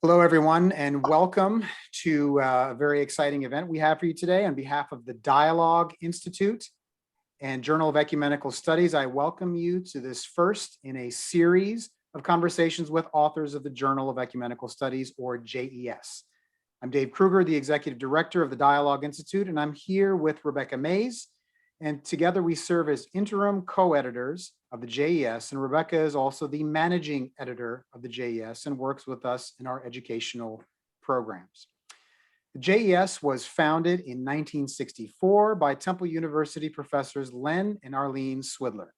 Hello, everyone, and welcome to a very exciting event we have for you today. On behalf of the Dialogue Institute and Journal of Ecumenical Studies, I welcome you to this first in a series of conversations with authors of the Journal of Ecumenical Studies, or JES. I'm Dave Krueger, the Executive Director of the Dialogue Institute, and I'm here with Rebecca Mays, and together we serve as interim co-editors of the JES, and Rebecca is also the managing editor of the JES and works with us in our educational programs. The JES was founded in 1964 by Temple University professors Len and Arlene Swidler.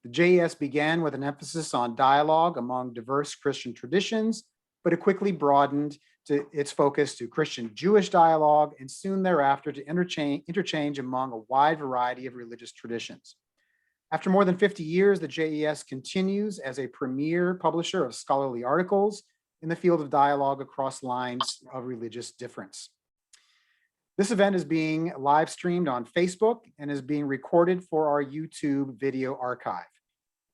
The JES began with an emphasis on dialogue among diverse Christian traditions, but it quickly broadened to its focus to Christian-Jewish dialogue and soon thereafter to interchange among a wide variety of religious traditions. After more than 50 years, the JES continues as a premier publisher of scholarly articles in the field of dialogue across lines of religious difference. This event is being live streamed on Facebook and is being recorded for our YouTube video archive.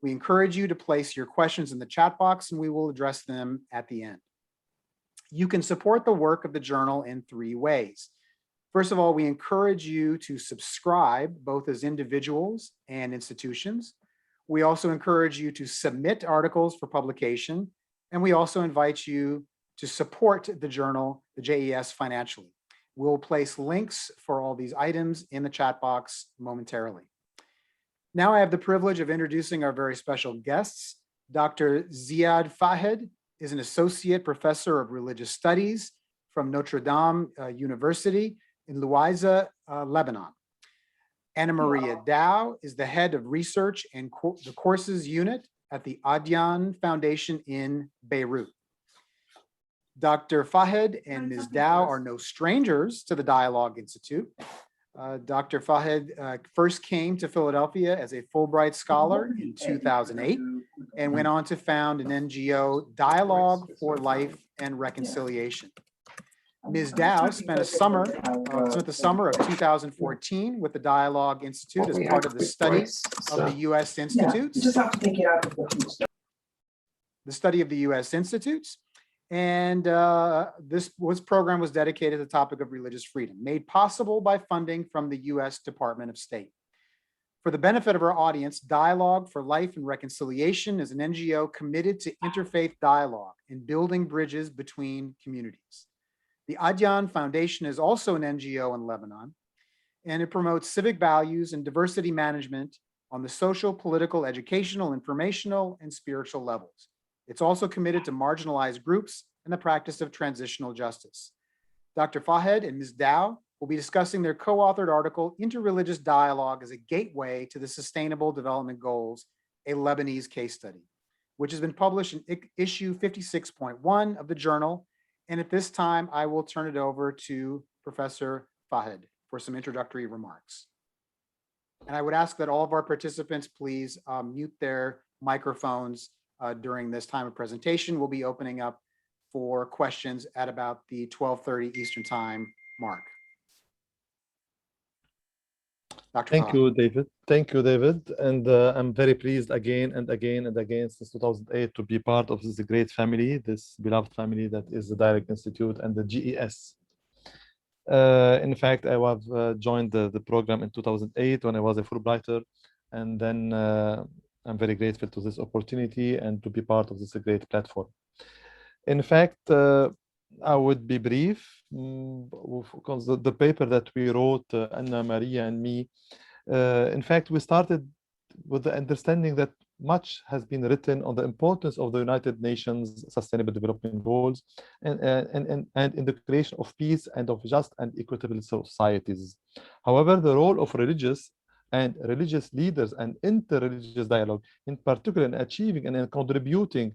We encourage you to place your questions in the chat box and we will address them at the end. You can support the work of the journal in three ways. First of all, we encourage you to subscribe both as individuals and institutions. We also encourage you to submit articles for publication, and we also invite you to support the journal, the JES, financially. We'll place links for all these items in the chat box momentarily. Now I have the privilege of introducing our very special guests. Dr. Ziad Fahed is an associate professor of religious studies from Notre Dame University in Louaize, Lebanon. Anna Maria Daou is the head of research and the courses unit at the Adyan Foundation in Beirut. Dr. Fahed and Ms. Daou are no strangers to the Dialogue Institute. Dr. Fahed first came to Philadelphia as a Fulbright scholar in 2008 and went on to found an NGO, Dialogue for Life and Reconciliation. Ms. Daou spent the summer of 2014 with the Dialogue Institute as part of the study of the U.S. Institutes. You just have to take it out of the study of the U.S. Institutes. And this program was dedicated to the topic of religious freedom, made possible by funding from the U.S. Department of State. For the benefit of our audience, Dialogue for Life and Reconciliation is an NGO committed to interfaith dialogue and building bridges between communities. The Adyan Foundation is also an NGO in Lebanon, and it promotes civic values and diversity management on the social, political, educational, informational, and spiritual levels. It's also committed to marginalized groups and the practice of transitional justice. Dr. Fahed and Ms. Daou will be discussing their co-authored article, Interreligious Dialogue as a Gateway to the Sustainable Development Goals, a Lebanese Case Study, which has been published in issue 56.1 of the journal. And at this time, I will turn it over to Professor Fahed for some introductory remarks. And I would ask that all of our participants please mute their microphones during this time of presentation. We'll be opening up for questions at about the 12:30 Eastern Time mark. Dr. Thank Fahed. you, David. Thank you, David. And I'm very pleased again and again and again since 2008 to be part of this great family, this beloved family that is the Dialogue Institute and the JES. In fact, I have joined the program in 2008 when I was a Fulbrighter, and then I'm very grateful to this opportunity and to be part of this great platform. In fact, I would be brief because the paper that we wrote, Anna Maria and me, in fact, we started with the understanding that much has been written on the importance of the United Nations Sustainable Development Goals and in the creation of peace and of just and equitable societies. However, the role of religious leaders and interreligious dialogue, in particular in achieving and in contributing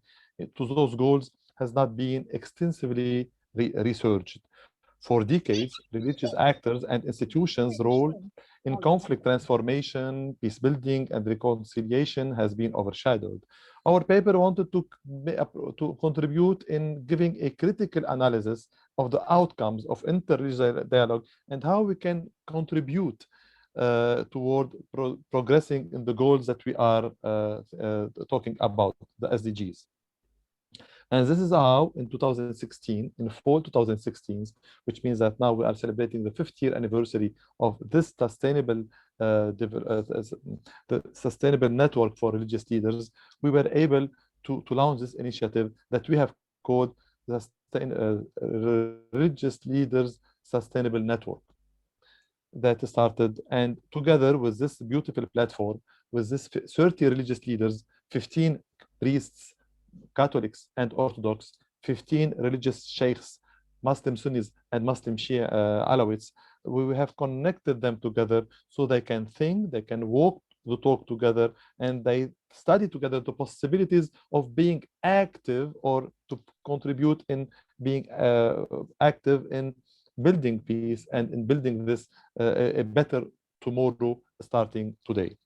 to those goals, has not been extensively researched. For decades, religious actors and institutions' role in conflict transformation, peace building, and reconciliation has been overshadowed. Our paper wanted to contribute in giving a critical analysis of the outcomes of interreligious dialogue and how we can contribute toward progressing in the goals that we are talking about, the SDGs. And this is how in 2016, in fall 2016, which means that now we are celebrating the 5th year anniversary of this sustainable the sustainable network for religious leaders, we were able to launch this initiative that we have called the Religious Leaders Sustainable Network that started. And together with this beautiful platform, with this 30 religious leaders, 15 priests, Catholics and Orthodox, 15 religious sheikhs, Muslim Sunnis and Muslim Shia Alawites, we have connected them together so they can think, they can walk the talk together, and they study together the possibilities of being active or to contribute in being active in building peace and in building this a better tomorrow starting today.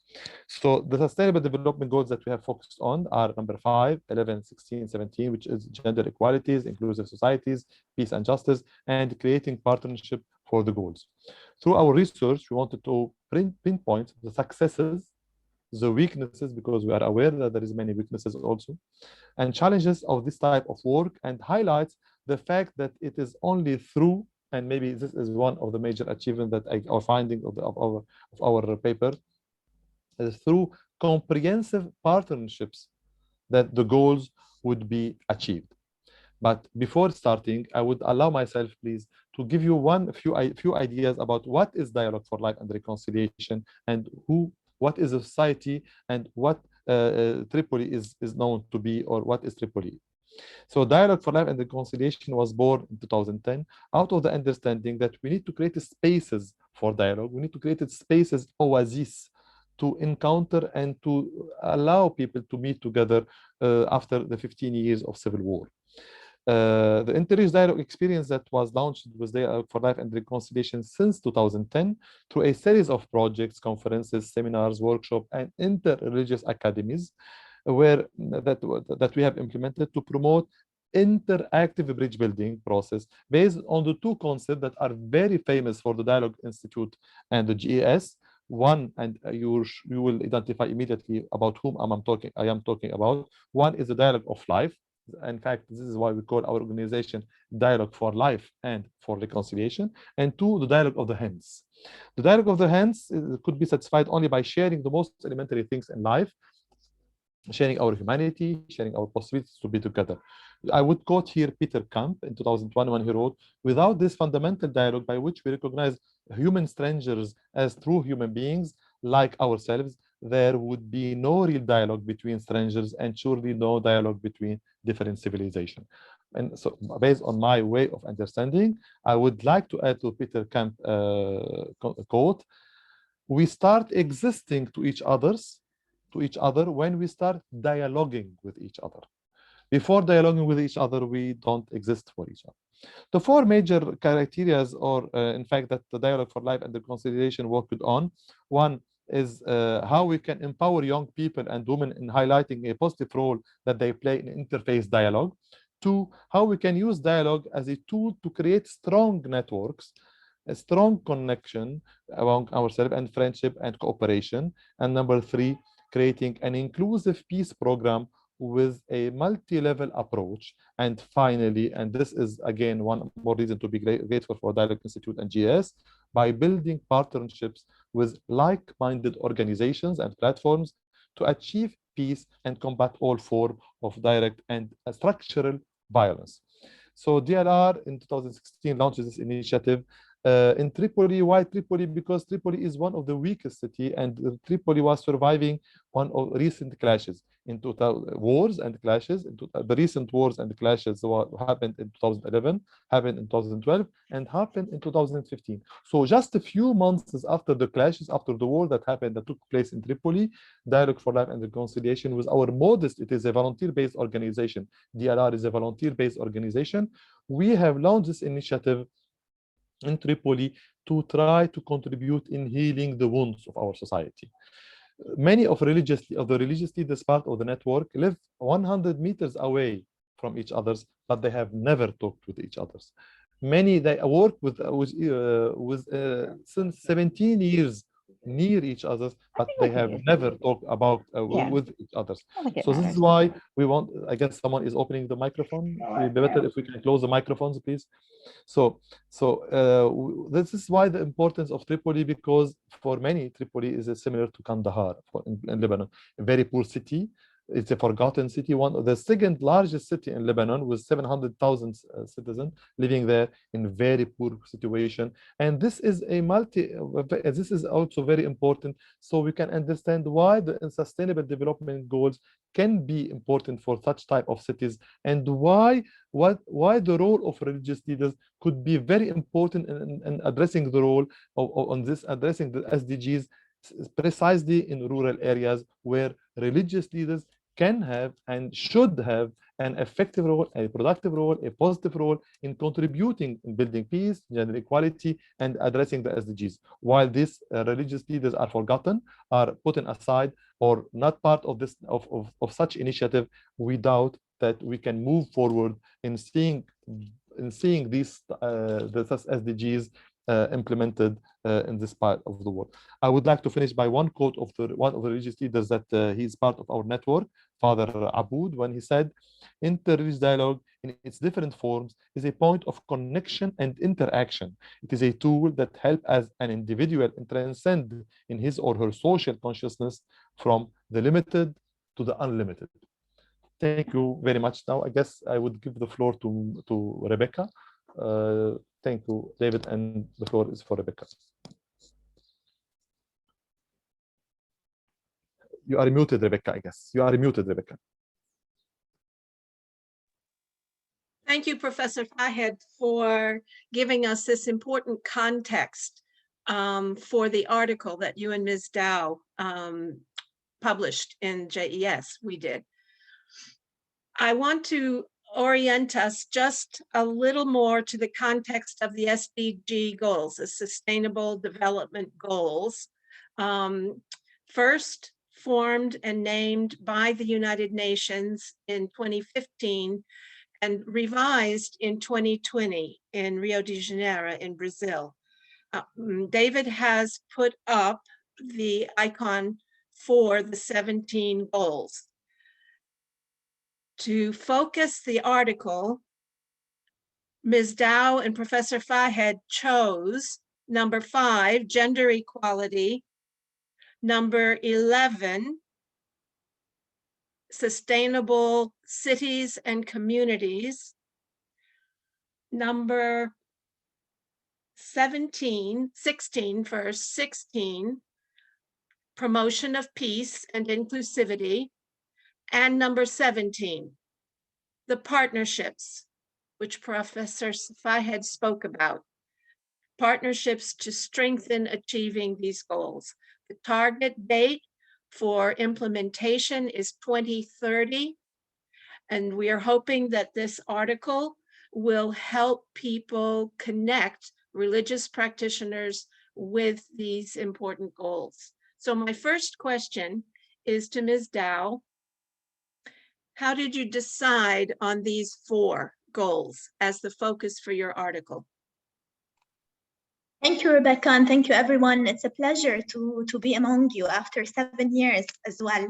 So the sustainable development goals that we have focused on are number 5, 11, 16, 17, which is gender equalities, inclusive societies, peace and justice, and creating partnership for the goals. Through our research, we wanted to pinpoint the successes, the weaknesses, because we are aware that there is many weaknesses also, and challenges of this type of work, and highlights the fact that it is only through, and maybe this is one of the major achievements that our finding of our paper, is through comprehensive partnerships that the goals would be achieved. But before starting, I would allow myself, please, to give you a few ideas about what is Dialogue for Life and Reconciliation, and what is a society, and what Tripoli is known to be, or what is Tripoli. So Dialogue for Life and Reconciliation was born in 2010 out of the understanding that we need to create spaces for dialogue. We need to create spaces, oases, to encounter and to allow people to meet together after the 15 years of civil war. The Interreligious Dialogue experience that was launched with Dialogue for Life and Reconciliation since 2010 through a series of projects, conferences, seminars, workshops, and interreligious academies that we have implemented to promote interactive bridge building process based on the two concepts that are very famous for the Dialogue Institute and the GES. One, and you will identify immediately about whom I am talking about. One is the dialogue of life. In fact, this is why we call our organization Dialogue for Life and for Reconciliation. And two, the dialogue of the hands. The dialogue of the hands could be satisfied only by sharing the most elementary things in life, sharing our humanity, sharing our possibilities to be together. I would quote here Peter Camp in 2001 when he wrote, "Without this fundamental dialogue by which we recognize human strangers as true human beings like ourselves, there would be no real dialogue between strangers and surely no dialogue between different civilizations." And so based on my way of understanding, I would like to add to Peter Camp quote, "We start existing to each other when we start dialoguing with each other. Before dialoguing with each other, we don't exist for each other." The four major criteria, or in fact, that the Dialogue for Life and the Reconciliation worked on. One is how we can empower young people and women in highlighting a positive role that they play in interfaith dialogue. Two, how we can use dialogue as a tool to create strong networks, a strong connection among ourselves, and friendship and cooperation. And number three, creating an inclusive peace program with a multi-level approach. And finally, and this is again one more reason to be grateful for Dialogue Institute and GS, by building partnerships with like-minded organizations and platforms to achieve peace and combat all forms of direct and structural violence. So DLR in 2016 launches this initiative in Tripoli. Why Tripoli? Because Tripoli is one of the weakest cities, and Tripoli was surviving one of recent clashes in wars and clashes. The recent wars and clashes happened in 2011, happened in 2012, and happened in 2015. So just a few months after the clashes, after the war that happened, that took place in Tripoli, Dialogue for Life and Reconciliation was our modest. It is a volunteer-based organization. DLR is a volunteer-based organization. We have launched this initiative in Tripoli to try to contribute in healing the wounds of our society. Many of the religious leaders part of the network live 100 meters away from each others, but they have never talked with each others. Many they work with since 17 years near each other, but think they we can have use it. never talked about Yeah. with each other. I don't think it So this is matters. why we want, I guess someone is opening the microphone. It would be better if we can close the microphones, please. So this is why the importance of Tripoli, because for many, Tripoli is similar to Kandahar in Lebanon, a very poor city. It's a forgotten city, one of the second largest city in Lebanon, with 700,000 citizens living there in very poor situation. And this is this is also very important, so we can understand why the sustainable development goals can be important for such type of cities, and why the role of religious leaders could be very important in addressing the role on this, addressing the SDGs precisely in rural areas where religious leaders can have and should have an effective role, a productive role, a positive role in contributing in building peace, gender equality, and addressing the SDGs. While these religious leaders are forgotten, are put aside, or not part of this of such initiative, we doubt that we can move forward in seeing these the SDGs implemented in this part of the world. I would like to finish by one quote of one of the religious leaders that he is part of our network, Father Aboud, when he said, "Interreligious dialogue in its different forms is a point of connection and interaction. It is a tool that helps as an individual transcend in his or her social consciousness from the limited to the unlimited." Thank you very much. Now, I guess I would give the floor to Rebecca. Thank you, David, and the floor is for Rebecca. You are muted, Rebecca, I guess. You are muted, Rebecca. Thank you, Professor Fahed, for giving us this important context for the article that you and Ms. Daou published in JES. We did. I want to orient us just a little more to the context of the SDG goals, the Sustainable Development Goals. First formed and named by the United Nations in 2015 and revised in 2020 in Rio de Janeiro in Brazil. David has put up the icon for the 17 goals. To focus the article, Ms. Daou and Professor Fahed chose number 5, gender equality, number 11, sustainable cities and communities, number 16, promotion of peace and inclusivity, and number 17, the partnerships, which Professor Fahed spoke about, partnerships to strengthen achieving these goals. The target date for implementation is 2030, and we are hoping that this article will help people connect religious practitioners with these important goals. So my first question is to Ms. Daou. How did you decide on these 4 goals as the focus for your article? Thank you, Rebecca, and thank you, everyone. It's a pleasure to be among you after 7 years as well.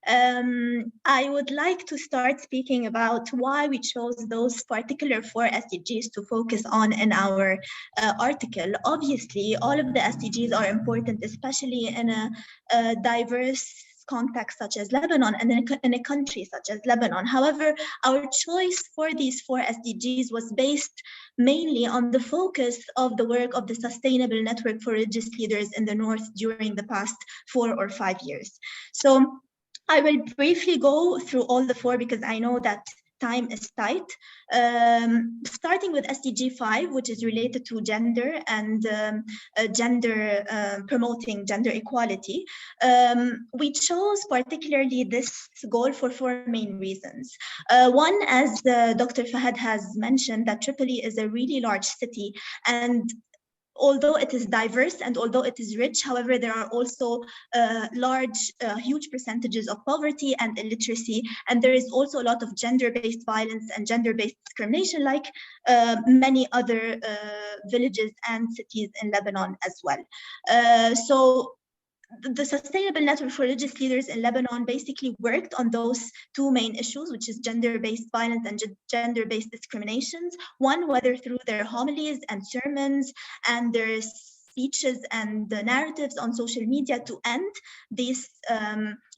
I would like to start speaking about why we chose those particular 4 SDGs to focus on in our article. Obviously, all of the SDGs are important, especially in a diverse context such as Lebanon and in a country such as Lebanon. However, our choice for these 4 SDGs was based mainly on the focus of the work of the Sustainable Network for Religious Leaders in the North during the past 4 or 5 years. So I will briefly go through all the 4 because I know that time is tight. Starting with SDG 5, which is related to gender and promoting gender equality. We chose particularly this goal for 4 main reasons. One, as Dr. Fahed has mentioned, that Tripoli is a really large city, and although it is diverse and although it is rich, however, there are also huge percentages of poverty and illiteracy, and there is also a lot of gender-based violence and gender-based discrimination, like many other villages and cities in Lebanon as well. So the Sustainable Network for Religious Leaders in Lebanon basically worked on those two main issues, which is gender-based violence and gender-based discriminations. One, whether through their homilies and sermons and their speeches and the narratives on social media to end these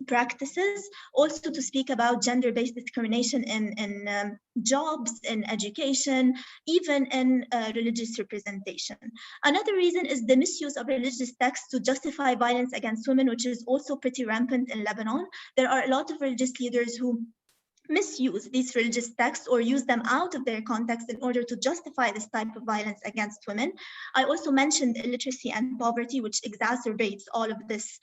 practices. Also to speak about gender-based discrimination in jobs, in education, even in religious representation. Another reason is the misuse of religious texts to justify violence against women, which is also pretty rampant in Lebanon. There are a lot of religious leaders who misuse these religious texts or use them out of their context in order to justify this type of violence against women. I also mentioned illiteracy and poverty, which exacerbates all of this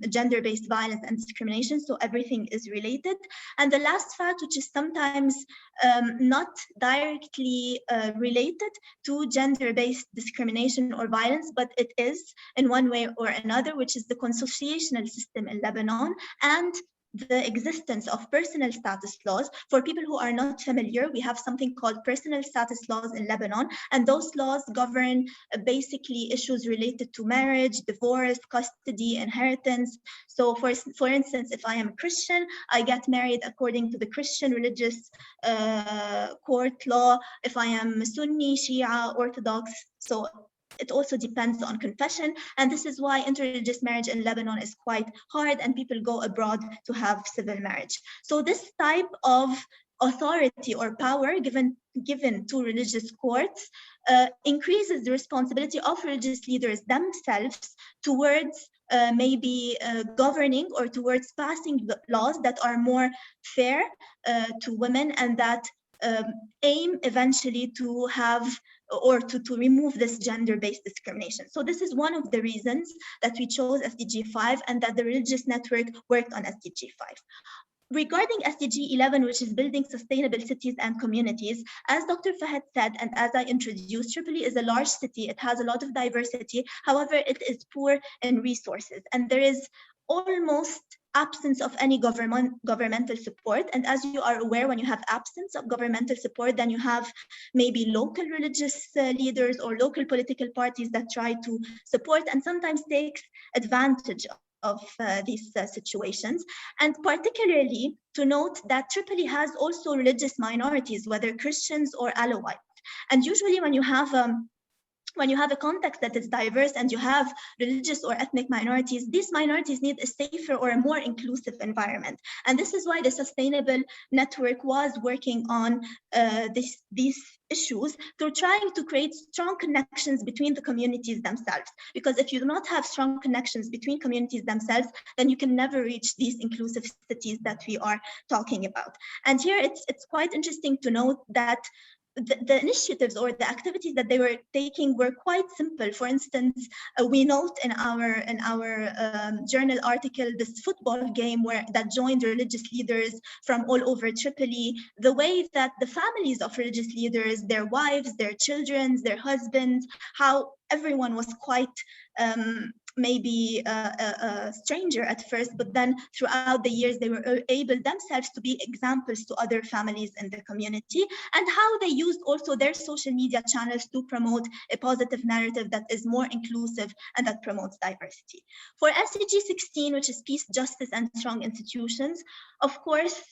gender-based violence and discrimination, so everything is related. And the last fact, which is sometimes not directly related to gender-based discrimination or violence, but it is in one way or another, which is the consociational system in Lebanon and the existence of personal status laws. For people who are not familiar, we have something called personal status laws in Lebanon, and those laws govern basically issues related to marriage, divorce, custody, inheritance. So for instance, if I am a Christian, I get married according to the Christian religious court law. If I am Sunni, Shia, Orthodox, so it also depends on confession, and this is why interreligious marriage in Lebanon is quite hard and people go abroad to have civil marriage. So this type of authority or power given to religious courts increases the responsibility of religious leaders themselves towards maybe governing or towards passing laws that are more fair to women and that aim eventually to have or to remove this gender-based discrimination. So this is one of the reasons that we chose SDG 5 and that the religious network worked on SDG 5. Regarding SDG 11, which is building sustainable cities and communities, as Dr. Fahed said, and as I introduced, Tripoli is a large city. It has a lot of diversity. However, it is poor in resources, and there is almost absence of any governmental support. And as you are aware, when you have absence of governmental support, then you have maybe local religious leaders or local political parties that try to support and sometimes take advantage of these situations. And particularly to note that Tripoli has also religious minorities, whether Christians or Alawites. And usually when you have a context that is diverse and you have religious or ethnic minorities, these minorities need a safer or a more inclusive environment. And this is why the Sustainable Network was working on these issues through trying to create strong connections between the communities themselves. Because if you do not have strong connections between communities themselves, then you can never reach these inclusive cities that we are talking about. And here it's quite interesting to note that the initiatives or the activities that they were taking were quite simple. For instance, we note in our journal article this football game that joined religious leaders from all over Tripoli, the way that the families of religious leaders, their wives, their children, their husbands, how everyone was quite maybe a stranger at first, but then throughout the years, they were able themselves to be examples to other families in the community, and how they used also their social media channels to promote a positive narrative that is more inclusive and that promotes diversity. For SDG 16, which is peace, justice, and strong institutions, of course,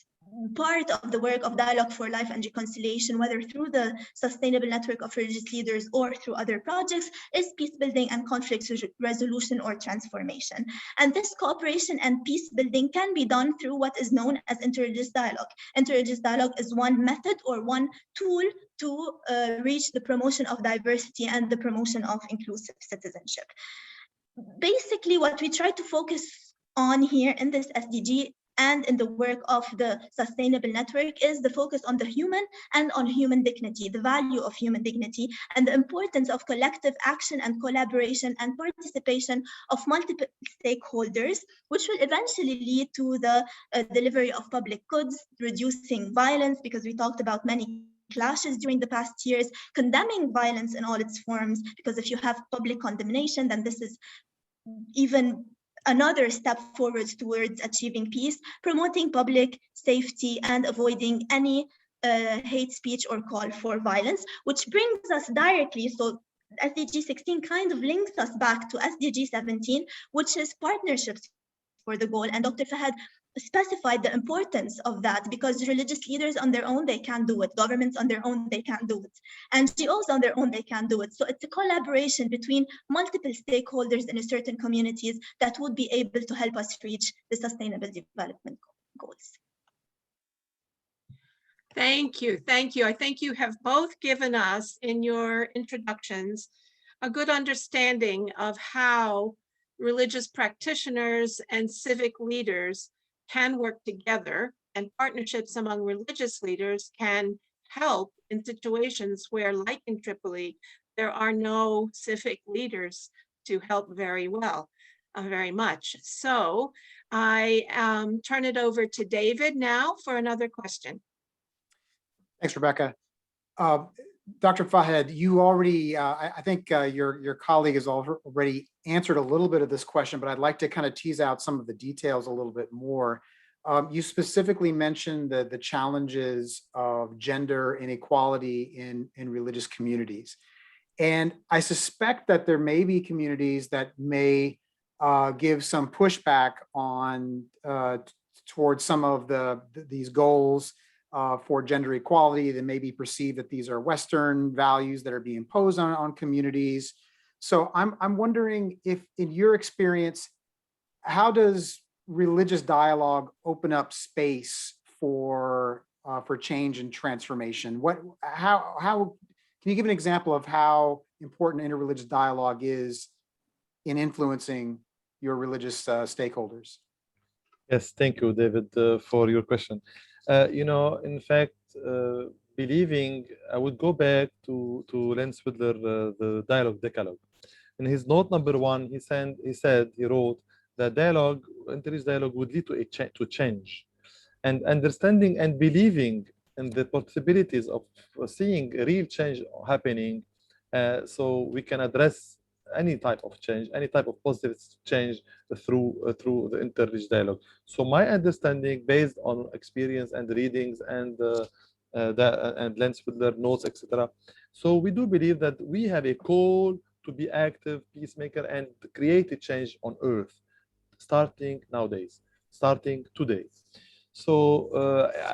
part of the work of Dialogue for Life and Reconciliation, whether through the Sustainable Network of Religious Leaders or through other projects, is peace building and conflict resolution or transformation. And this cooperation and peace building can be done through what is known as interreligious dialogue. Interreligious dialogue is one method or one tool to reach the promotion of diversity and the promotion of inclusive citizenship. Basically, what we try to focus on here in this SDG and in the work of the Sustainable Network is the focus on the human and on human dignity, the value of human dignity, and the importance of collective action and collaboration and participation of multiple stakeholders, which will eventually lead to the delivery of public goods, reducing violence, because we talked about many clashes during the past years, condemning violence in all its forms, because if you have public condemnation, then this is even another step forward towards achieving peace, promoting public safety and avoiding any hate speech or call for violence, which brings us directly, so SDG 16 kind of links us back to SDG 17, which is partnerships for the goal. And Dr. Fahed specified the importance of that, because religious leaders on their own, they can't do it. Governments on their own, they can't do it. NGOs on their own, they can't do it. So it's a collaboration between multiple stakeholders in a certain communities that would be able to help us reach the sustainable development goals. Thank you. Thank you. I think you have both given us in your introductions a good understanding of how religious practitioners and civic leaders can work together, and partnerships among religious leaders can help in situations where, like in Tripoli, there are no civic leaders to help very well, very much. So I turn it over to David now for another question. Thanks, Rebecca. Dr. Fahed, you already, I think your colleague has already answered a little bit of this question, but I'd like to kind of tease out some of the details a little bit more. You specifically mentioned the challenges of gender inequality in religious communities. And I suspect that there may be communities that may give some pushback on towards some of these goals for gender equality. That may be perceived that these are Western values that are being imposed on communities. So I'm wondering if, in your experience, how does religious dialogue open up space for change and transformation? How can you give an example of how important interreligious dialogue is in influencing your religious stakeholders? Yes, thank you, David, for your question. In fact, believing, I would go back to Len Swidler, the Dialogue Decalogue. In his note number 1, he wrote that interreligious dialogue would lead to change, and understanding and believing in the possibilities of seeing real change happening, so we can address any type of change, any type of positive change through the interreligious dialogue. So my understanding, based on experience and readings and Len Swidler notes, etc. So we do believe that we have a call to be active peacemaker and create a change on earth, starting nowadays, starting today. So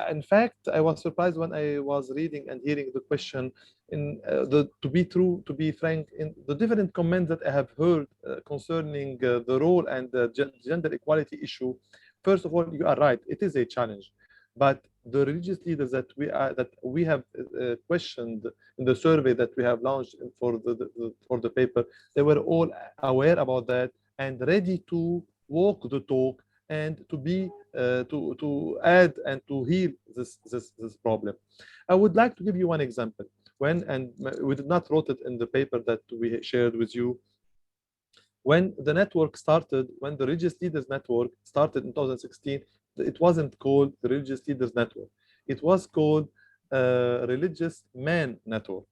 in fact, I was surprised when I was reading and hearing the question. To be frank, in the different comments that I have heard concerning the role and the gender equality issue, first of all, you are right, it is a challenge. But the religious leaders that we have questioned in the survey that we have launched for the paper, they were all aware about that and ready to walk the talk and to be to add and to heal this problem. I would like to give you one example. And we did not wrote it in the paper that we shared with you. When the network started, when the Religious Leaders Network started in 2016, it wasn't called the Religious Leaders Network. It was called Religious Men Network.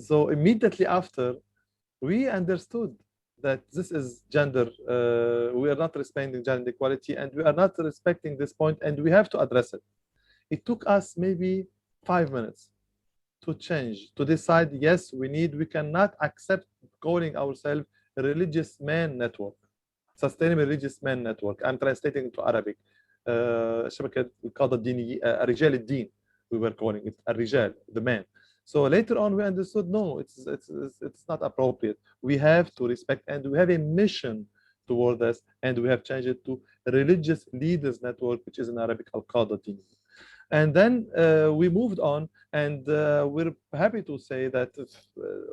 So immediately after, we understood that this is gender, we are not respecting gender equality, and we are not respecting this point, and we have to address it. It took us maybe 5 minutes to change, to decide, yes, we cannot accept calling ourselves a Religious Men Network, Sustainable Religious Men Network. I'm translating into Arabic. شبكة القادة الدينية, رجال الدين, we were calling it, الرجال, the men. So later on, we understood, no, it's not appropriate. We have to respect, and we have a mission toward this, and we have changed it to Religious Leaders Network, which is in Arabic, Al-Qada Dini. And then we moved on, and we're happy to say that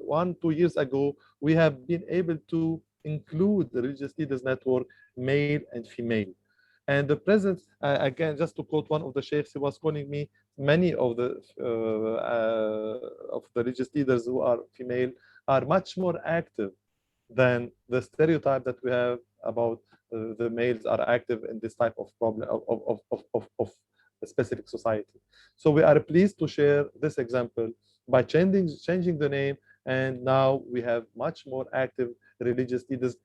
1-2 years ago, we have been able to include the Religious Leaders Network, male and female. And the president, again, just to quote one of the sheikhs, he was calling me, many of the religious leaders who are female are much more active than the stereotype that we have about the males are active in this type of problem of a specific society. So we are pleased to share this example by changing the name, and now we have much more active religious leaders,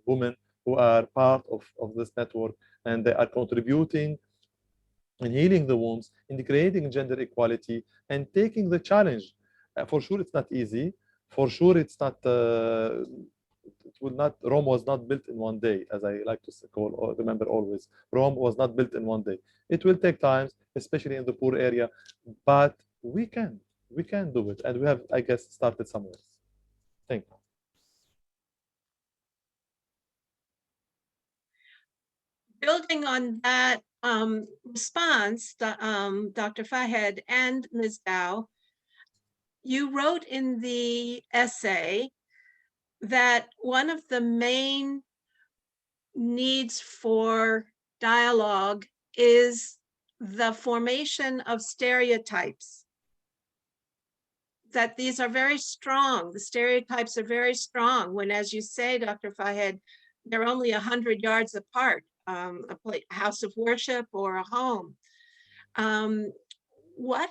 women, who are part of this network, and they are contributing in healing the wounds, in creating gender equality, and taking the challenge For sure, it's not easy. For sure, it's not. It will not. Rome was not built in one day, as I like to call or remember always. Rome was not built in one day. It will take time, especially in the poor area, but we can do it, and we have, I guess, started somewhere. Thank you. Building on that response, Dr. Fahed and Ms. Daou, you wrote in the essay that one of the main needs for dialogue is the formation of stereotypes. That these are very strong. The stereotypes are very strong when, as you say, Dr. Fahed, they're only 100 yards apart, a house of worship or a home. What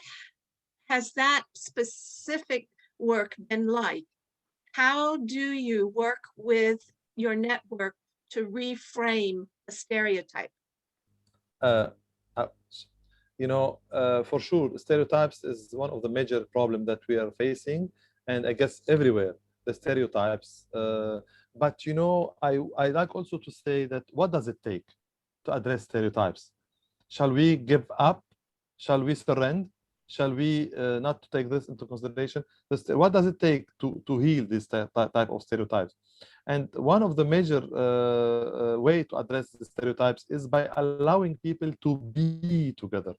has that specific work been like? How do you work with your network to reframe a stereotype? For sure, stereotypes is one of the major problems that we are facing, and I guess everywhere, the stereotypes. But I like also to say that what does it take to address stereotypes? Shall we give up? Shall we surrender? Shall we not take this into consideration? What does it take to heal this type of stereotypes? And one of the major way to address the stereotypes is by allowing people to be together.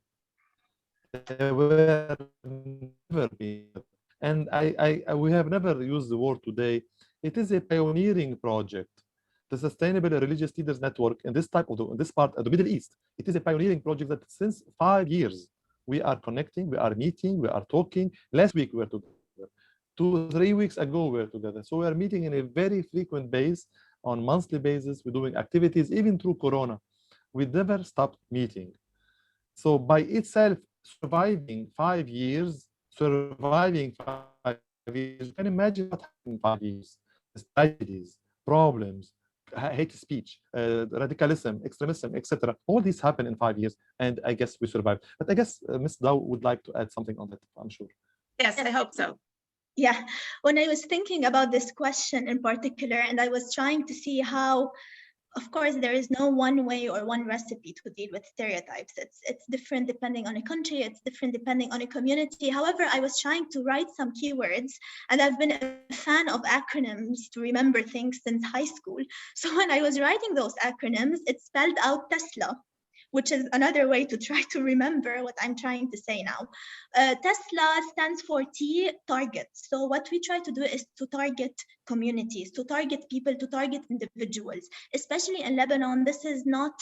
They were never been. And we have never used the word today. It is a pioneering project. The Sustainable Religious Leaders Network in this part of the Middle East, it is a pioneering project that since 5 years, we are connecting, we are meeting, we are talking. Last week we were together. 2-3 weeks ago we were together. So we are meeting in a very frequent base, on monthly basis. We're doing activities, even through Corona. We never stopped meeting. So by itself, surviving 5 years, you can imagine what happened in 5 years. Tragedies, problems, hate speech, radicalism, extremism, etc. All these happen in 5 years, and I guess we survived. But I guess Ms. Daou would like to add something on that, I'm sure. Yes, I hope so. Yeah, when I was thinking about this question in particular, and I was trying to see how, of course, there is no one way or one recipe to deal with stereotypes. It's different depending on a country, it's different depending on a community. However, I was trying to write some keywords, and I've been a fan of acronyms to remember things since high school. So when I was writing those acronyms, it spelled out Tesla, which is another way to try to remember what I'm trying to say now. Tesla stands for T, target. So what we try to do is to target communities, to target people, to target individuals. Especially in Lebanon, this is not,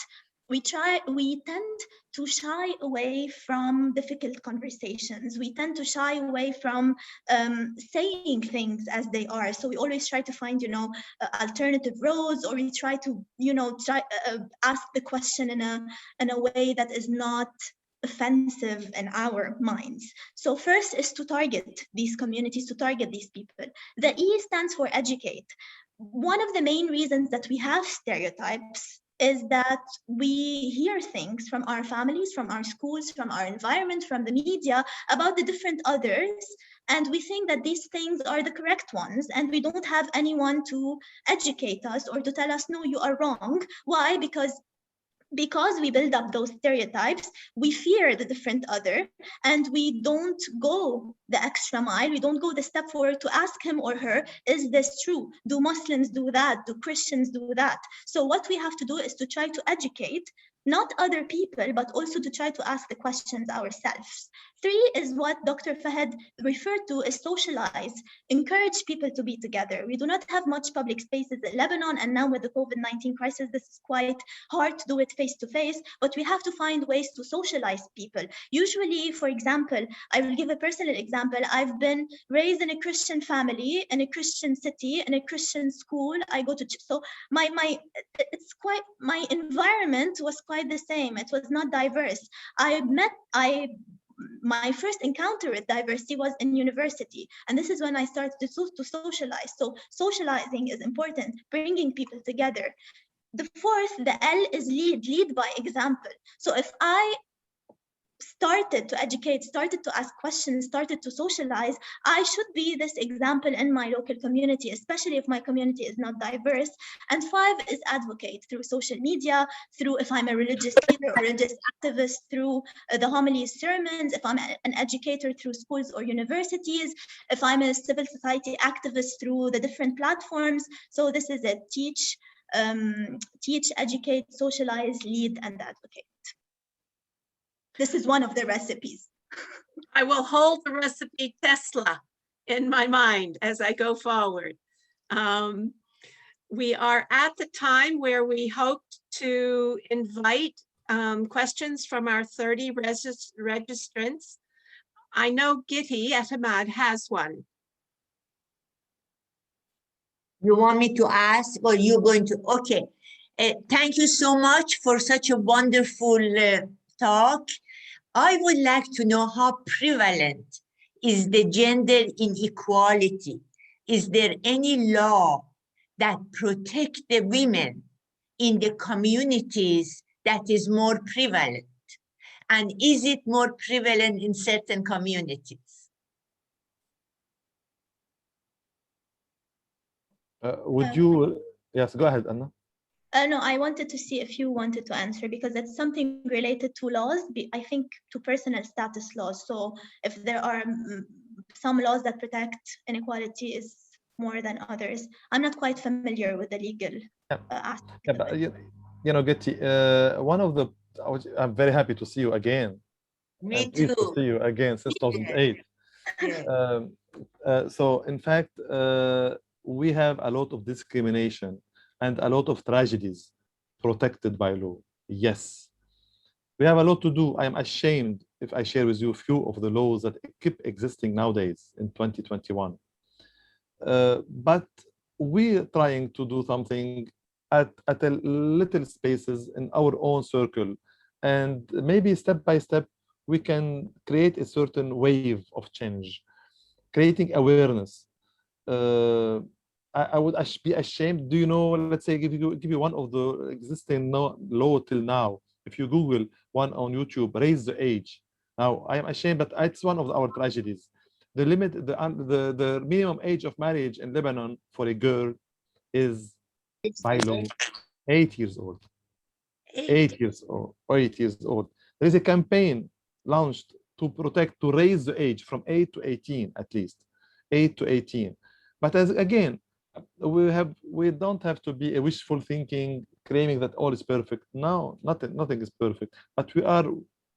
we tend to shy away from difficult conversations. We tend to shy away from saying things as they are. So we always try to find, alternative roads, or we try to, ask the question in a way that is not offensive in our minds. So first is to target these communities, to target these people. The E stands for educate. One of the main reasons that we have stereotypes is that we hear things from our families, from our schools, from our environment, from the media about the different others, and we think that these things are the correct ones, and we don't have anyone to educate us or to tell us, no, you are wrong. Why? Because we build up those stereotypes, we fear the different other, and we don't go the extra mile, we don't go the step forward to ask him or her, is this true? Do Muslims do that? Do Christians do that? So what we have to do is to try to educate, not other people, but also to try to ask the questions ourselves. 3 is what Dr. Fahed referred to as socialize, encourage people to be together. We do not have much public spaces in Lebanon, and now with the COVID-19 crisis, this is quite hard to do it face-to-face, but we have to find ways to socialize people. Usually, for example, I will give a personal example. I've been raised in a Christian family, in a Christian city, in a Christian school. I go to, so my environment was quite the same. It was not diverse. My first encounter with diversity was in university, and this is when I started to socialize. So socializing is important, bringing people together. The 4th, the L, is lead by example. So if I started to educate, started to ask questions, started to socialize, I should be this example in my local community, especially if my community is not diverse. And 5 is advocate through social media, through if I'm a religious leader or religious activist, through the homilies, sermons, if I'm an educator through schools or universities, if I'm a civil society activist through the different platforms. So this is a teach, educate, socialize, lead, and advocate. This is one of the recipes. I will hold the recipe Tesla in my mind as I go forward. We are at the time where we hoped to invite questions from our 30 registrants. I know Gitti at Ahmad has one. You want me to ask, or you're going to? Okay. Thank you so much for such a wonderful talk. I would like to know how prevalent is the gender inequality. Is there any law that protects the women in the communities that is more prevalent? And is it more prevalent in certain communities? Would you, yes, go ahead, Anna. No, I wanted to see if you wanted to answer, because it's something related to laws, I think to personal status laws. So if there are some laws that protect inequality is more than others. I'm not quite familiar with the legal aspect. Yeah, but you know, Getty, one of the, I'm very happy to see you again. Me Pleased to too. see you again since 2008. Yeah. So in fact, we have a lot of discrimination and a lot of tragedies protected by law. Yes, we have a lot to do. I am ashamed if I share with you a few of the laws that keep existing nowadays in 2021. But we're trying to do something at a little spaces in our own circle. And maybe step by step, we can create a certain wave of change, creating awareness. I would be ashamed. Do you know, let's say, give you one of the existing law till now. If you Google one on YouTube, raise the age. Now, I am ashamed, but it's one of our tragedies. The limit, the minimum age of marriage in Lebanon for a girl is by law 8 years old. 8 years old, 8 years old. There is a campaign launched to protect, to raise the age from 8 to 18 at least, 8 to 18. But as again, we don't have to be a wishful thinking, claiming that all is perfect. No, nothing is perfect. But we are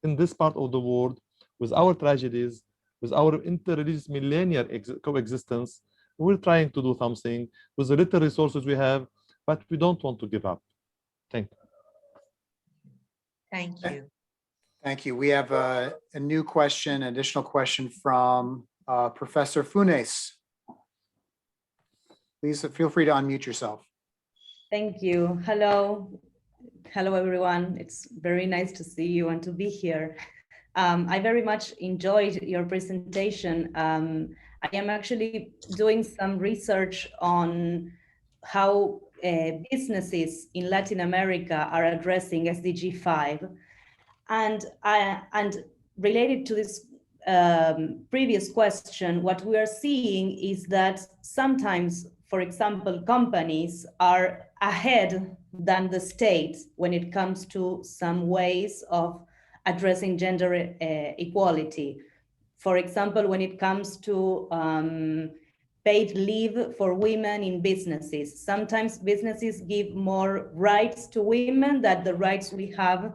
in this part of the world with our tragedies, with our interreligious millennial coexistence. We're trying to do something with the little resources we have, but we don't want to give up. Thank you. Thank you. Thank you. We have a new question, additional question from Professor Funes. Please feel free to unmute yourself. Thank you. Hello. Hello, everyone. It's very nice to see you and to be here. I very much enjoyed your presentation. I am actually doing some research on how businesses in Latin America are addressing SDG 5. And related to this previous question, what we are seeing is that sometimes, for example, companies are ahead than the state when it comes to some ways of addressing gender equality. For example, when it comes to paid leave for women in businesses. Sometimes businesses give more rights to women than the rights we have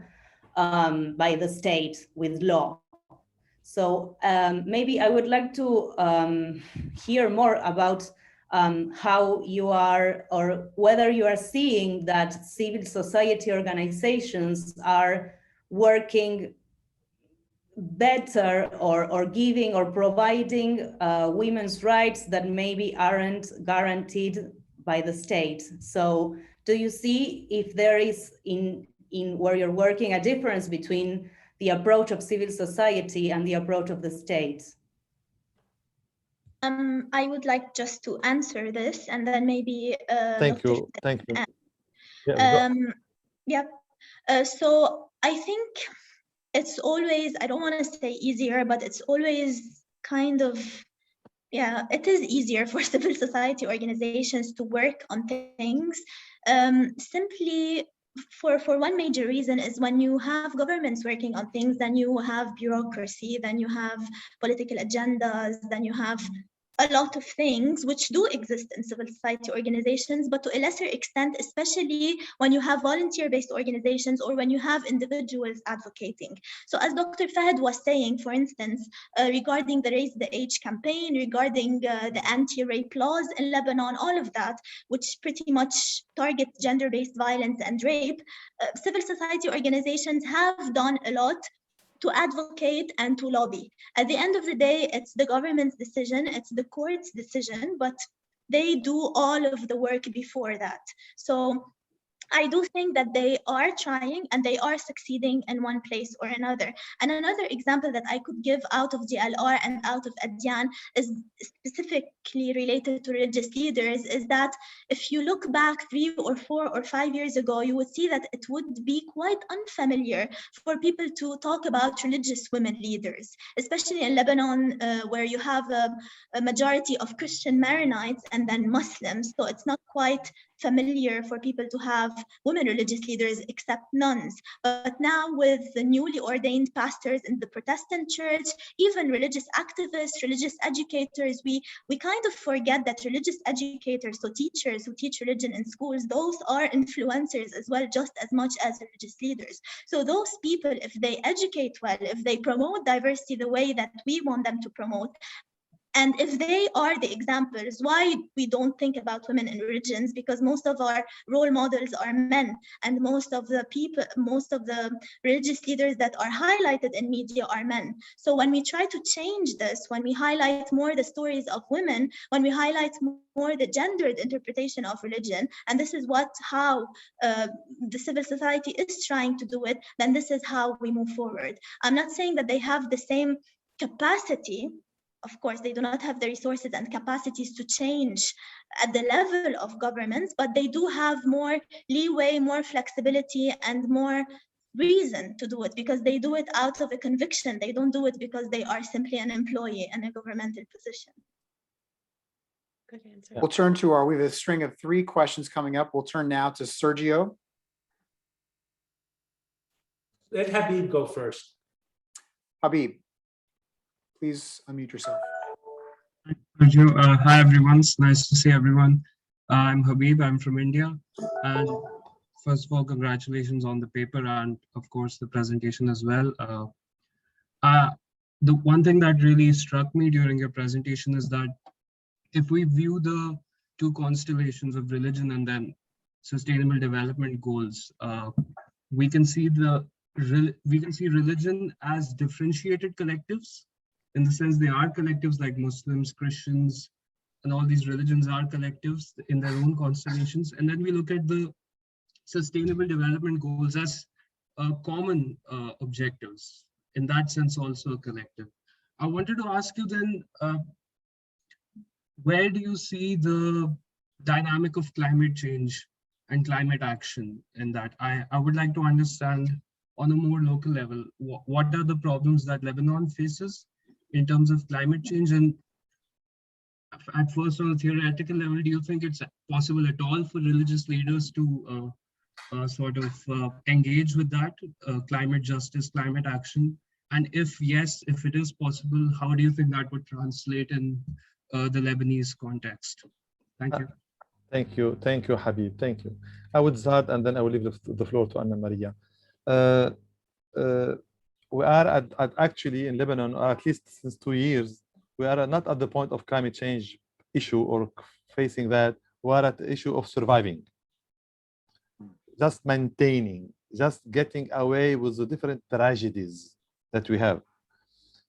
by the state with law. So maybe I would like to hear more about how you are, or whether you are seeing that civil society organizations are working better or giving or providing women's rights that maybe aren't guaranteed by the state. So do you see if there is in where you're working a difference between the approach of civil society and the approach of the state? I would like just to answer this, and then maybe Thank you. Thank you. Yeah, so I think it's always, I don't want to say easier, but it's always kind of, yeah, it is easier for civil society organizations to work on things. Simply for one major reason is when you have governments working on things, then you have bureaucracy, then you have political agendas, then you have a lot of things which do exist in civil society organizations, but to a lesser extent, especially when you have volunteer-based organizations or when you have individuals advocating. So as Dr. Fahed was saying, for instance, regarding the Raise the Age campaign, regarding the anti-rape laws in Lebanon, all of that, which pretty much target gender-based violence and rape, civil society organizations have done a lot to advocate and to lobby. At the end of the day, it's the government's decision, it's the court's decision, but they do all of the work before that. So I do think that they are trying and they are succeeding in one place or another. And another example that I could give out of DLR and out of Adyan is specifically related to religious leaders, is that if you look back 3 or 4 or 5 years ago, you would see that it would be quite unfamiliar for people to talk about religious women leaders, especially in Lebanon, where you have a majority of Christian Maronites and then Muslims. So it's not quite familiar for people to have women religious leaders except nuns. But now with the newly ordained pastors in the Protestant church, even religious activists, religious educators, we kind of forget that religious educators, so teachers who teach religion in schools, those are influencers as well, just as much as religious leaders. So those people, if they educate well, if they promote diversity the way that we want them to promote, and if they are the examples, why we don't think about women in religions? Because most of our role models are men, and most of the people, most of the religious leaders that are highlighted in media are men. So when we try to change this, when we highlight more the stories of women, when we highlight more the gendered interpretation of religion, and this is how the civil society is trying to do it, then this is how we move forward. I'm not saying that they have the same capacity. Of course, they do not have the resources and capacities to change at the level of governments, but they do have more leeway, more flexibility, and more reason to do it because they do it out of a conviction. They don't do it because they are simply an employee in a governmental position. Good answer. We'll turn to we have a string of 3 questions coming up. We'll turn now to Sergio. Let Habib go first. Habib, please unmute yourself. Hi, everyone. It's nice to see everyone. I'm Habib. I'm from India. And first of all, congratulations on the paper and, of course, the presentation as well. The one thing that really struck me during your presentation is that if we view the 2 constellations of religion and then sustainable development goals, we can see religion as differentiated collectives, in the sense they are collectives like Muslims, Christians, and all these religions are collectives in their own constellations. And then we look at the sustainable development goals as common objectives, in that sense also a collective. I wanted to ask you then, where do you see the dynamic of climate change and climate action in that? I would like to understand on a more local level, what are the problems that Lebanon faces in terms of climate change? And at first, on a theoretical level, do you think it's possible at all for religious leaders to sort of engage with that climate justice, climate action? And if yes, if it is possible, how do you think that would translate in the Lebanese context? Thank you. Thank you, Habib. Thank you. I would start, and then I will leave the floor to Anna Maria. We are actually in Lebanon, or at least since 2 years, we are not at the point of climate change issue or facing that. We are at the issue of surviving, just maintaining, just getting away with the different tragedies that we have.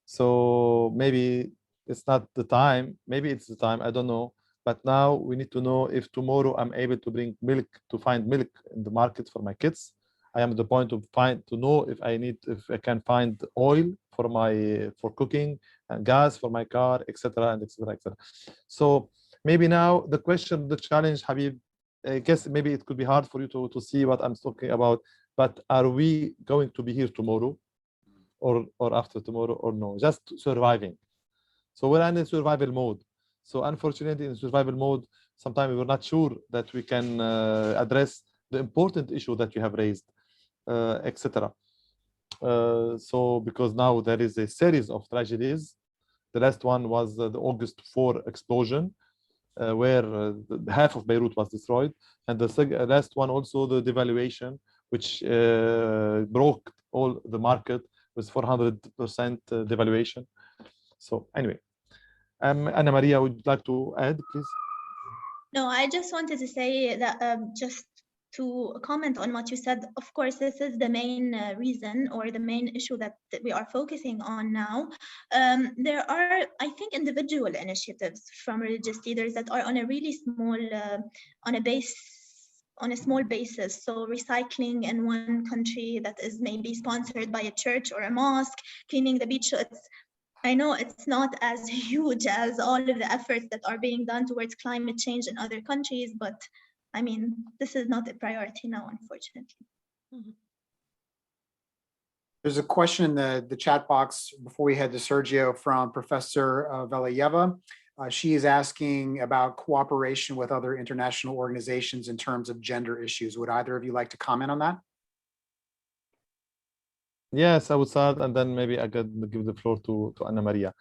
So maybe it's not the time, maybe it's the time, I don't know. But now we need to know if tomorrow I'm able to bring milk, to find milk in the market for my kids. I am at the point to know if I can find oil for cooking and gas for my car, etc. and etc. etc. So maybe now the question, the challenge, Habib, I guess maybe it could be hard for you to see what I'm talking about, but are we going to be here tomorrow? or after tomorrow or no, just surviving. So we're in a survival mode. So unfortunately, in survival mode, sometimes we're not sure that we can address the important issue that you have raised, etc. So because now there is a series of tragedies. The last one was the August 4 explosion, where half of Beirut was destroyed. And the last one also the devaluation, which broke all the market with 400% devaluation. So anyway, Anna Maria, would you like to add, please? No, I just wanted to say that just to comment on what you said, of course, this is the main reason or the main issue that we are focusing on now. There are, I think, individual initiatives from religious leaders that are on a really small, on a small basis. So recycling in one country that is maybe sponsored by a church or a mosque, cleaning the beach. So I know it's not as huge as all of the efforts that are being done towards climate change in other countries, but I mean, this is not a priority now, unfortunately. There's a question in the chat box before we head to Sergio from Professor Velayeva. She is asking about cooperation with other international organizations in terms of gender issues. Would either of you like to comment on that? Yes, I would start, and then maybe I could give the floor to Anna Maria.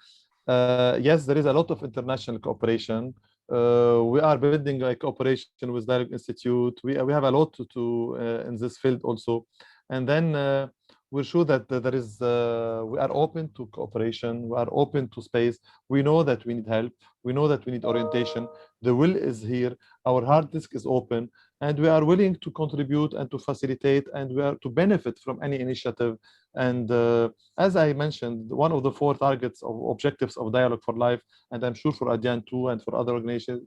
Yes, there is a lot of international cooperation. We are building a cooperation with Dialogue Institute. We have a lot to do in this field also. And then we're sure that there is, we are open to cooperation. We are open to space. We know that we need help. We know that we need orientation. The will is here. Our hard disk is open. And we are willing to contribute and to facilitate, and we are to benefit from any initiative. And as I mentioned, one of the 4 targets of objectives of Dialogue for Life, and I'm sure for Adyan too, and for other organizations,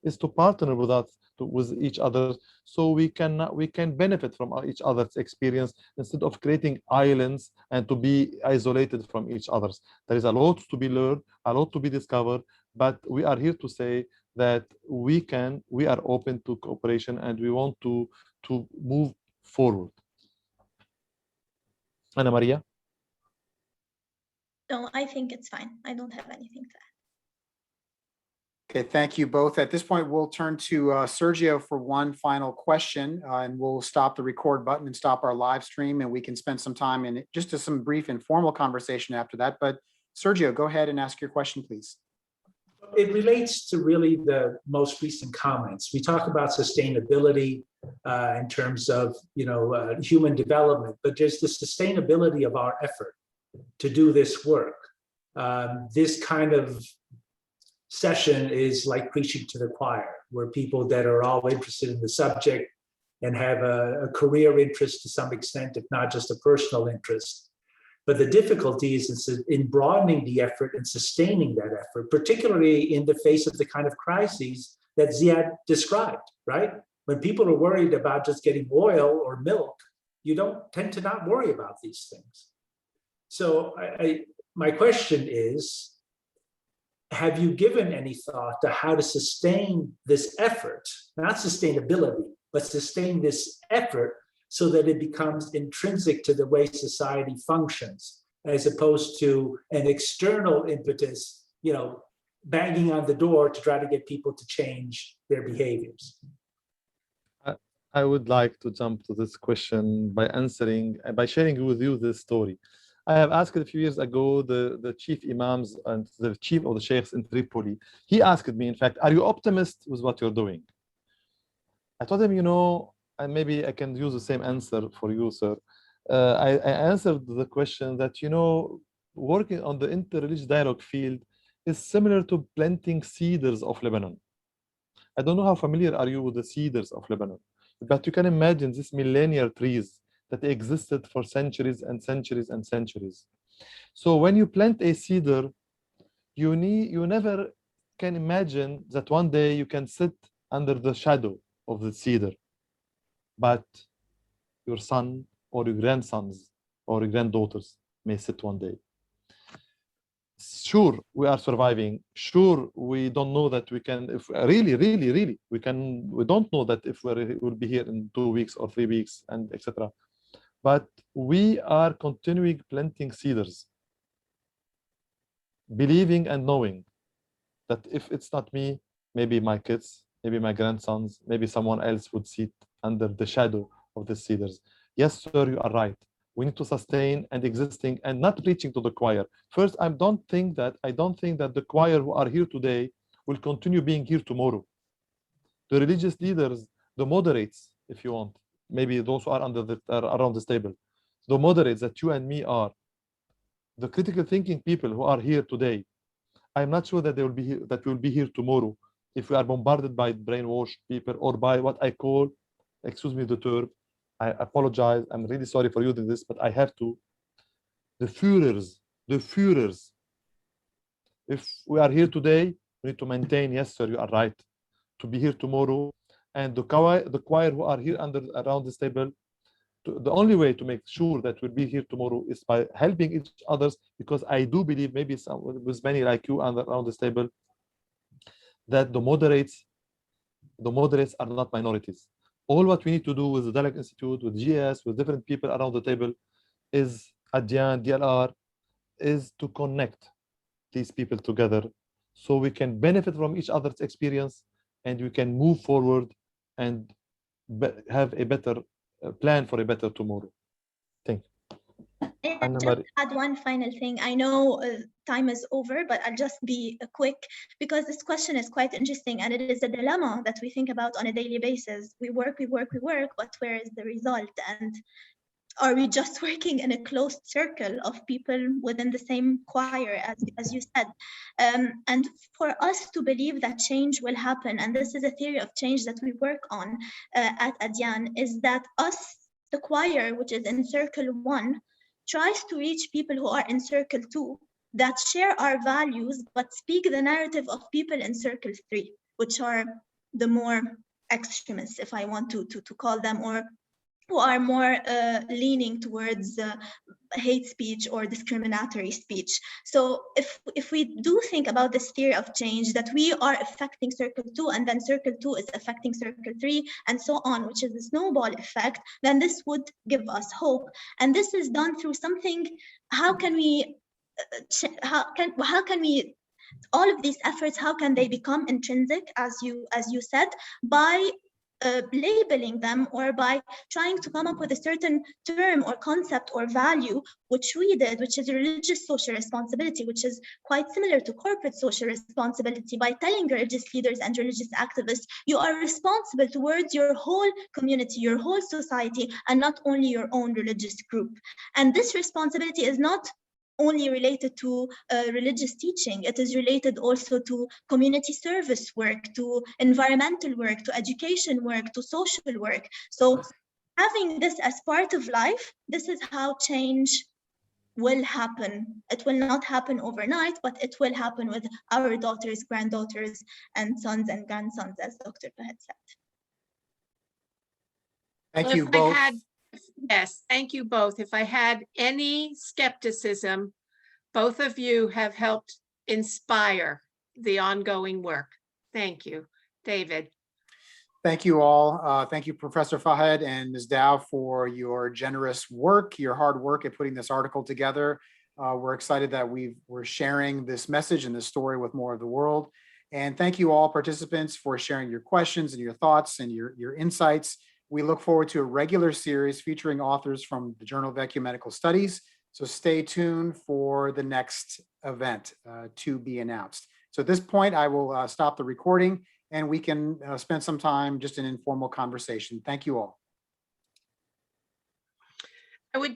is to partner with us, with each other, so we can benefit from each other's experience instead of creating islands and to be isolated from each other's. There is a lot to be learned, a lot to be discovered, but we are here to say that we are open to cooperation and we want to move forward. Anna Maria? No, I think it's fine. I don't have anything to add. Okay, thank you both. At this point, we'll turn to Sergio for one final question, and we'll stop the record button and stop our live stream, and we can spend some time in just some brief informal conversation after that. But Sergio, go ahead and ask your question, please. It relates to really the most recent comments. We talk about sustainability in terms of human development, but there's the sustainability of our effort to do this work. This kind of session is like preaching to the choir, where people that are all interested in the subject and have a career interest to some extent, if not just a personal interest. But the difficulty is in broadening the effort and sustaining that effort, particularly in the face of the kind of crises that Ziad described, right? When people are worried about just getting oil or milk, you don't tend to not worry about these things. So my question is, have you given any thought to how to sustain this effort, not sustainability, but sustain this effort so that it becomes intrinsic to the way society functions, as opposed to an external impetus, banging on the door to try to get people to change their behaviors? I would like to jump to this question by sharing with you this story. I have asked a few years ago the chief imams and the chief of the sheikhs in Tripoli. He asked me, in fact, are you optimist with what you're doing? I told him, and maybe I can use the same answer for you, sir. I answered the question that, working on the interreligious dialogue field is similar to planting cedars of Lebanon. I don't know how familiar are you with the cedars of Lebanon, but you can imagine these millennial trees that existed for centuries and centuries and centuries. So when you plant a cedar, you never can imagine that one day you can sit under the shadow of the cedar, but your son or your grandsons or your granddaughters may sit one day. Sure, we are surviving. Sure, we don't know that we can, if really, we don't know that if we'll be here in 2 weeks or 3 weeks and etc. But we are continuing planting seeds, believing and knowing that if it's not me, maybe my kids, maybe my grandsons, maybe someone else would sit under the shadow of the cedars. Yes, sir, you are right. We need to sustain and existing and not preaching to the choir. First, I don't think that the choir who are here today will continue being here tomorrow. The religious leaders, the moderates, if you want, maybe those who are around this table, the moderates that you and me are, the critical thinking people who are here today, I'm not sure that they will be here, that we will be here tomorrow if we are bombarded by brainwashed people or by what I call, excuse me the term, I apologize, I'm really sorry for using this, but I have to, the Führers. If we are here today, we need to maintain, yes sir, you are right, to be here tomorrow. And the choir who are here around this table, the only way to make sure that we'll be here tomorrow is by helping each others, because I do believe, maybe with many like you around this table, that the moderates are not minorities. All what we need to do with the Dialogue Institute, with GS, with different people around the table is, Adyan, DLR, is to connect these people together so we can benefit from each other's experience and we can move forward and have a better plan for a better tomorrow. Thank you. And just add one final thing. I know time is over, but I'll just be quick because this question is quite interesting and it is a dilemma that we think about on a daily basis. We work, but where is the result? And are we just working in a closed circle of people within the same choir, as you said? And for us to believe that change will happen, and this is a theory of change that we work on at Adyan, is that us, the choir, which is in circle 1, tries to reach people who are in circle 2 that share our values, but speak the narrative of people in circle 3, which are the more extremists, if I want to call them, or who are more leaning towards hate speech or discriminatory speech. So if we do think about this theory of change, that we are affecting circle 2 and then circle 2 is affecting circle 3 and so on, which is a snowball effect, then this would give us hope. And this is done through something, how can we all of these efforts, how can they become intrinsic, as you said, by labeling them or by trying to come up with a certain term or concept or value, which we did, which is religious social responsibility, which is quite similar to corporate social responsibility, by telling religious leaders and religious activists, you are responsible towards your whole community, your whole society, and not only your own religious group. And this responsibility is not only related to religious teaching, it is related also to community service work, to environmental work, to education work, to social work. So having this as part of life, this is how change will happen. It will not happen overnight, but it will happen with our daughters, granddaughters, and sons and grandsons, as Dr. Fahed said. Thank you both. Yes, thank you both. If I had any skepticism, both of you have helped inspire the ongoing work. Thank you, David. Thank you all. Thank you, Professor Fahed and Ms. Daou, for your generous work, your hard work at putting this article together. We're excited that we're sharing this message and this story with more of the world. And thank you all participants for sharing your questions and your thoughts and your insights. We look forward to a regular series featuring authors from the Journal of Ecumenical Studies. So stay tuned for the next event to be announced. So at this point, I will stop the recording and we can spend some time just in informal conversation. Thank you all. I would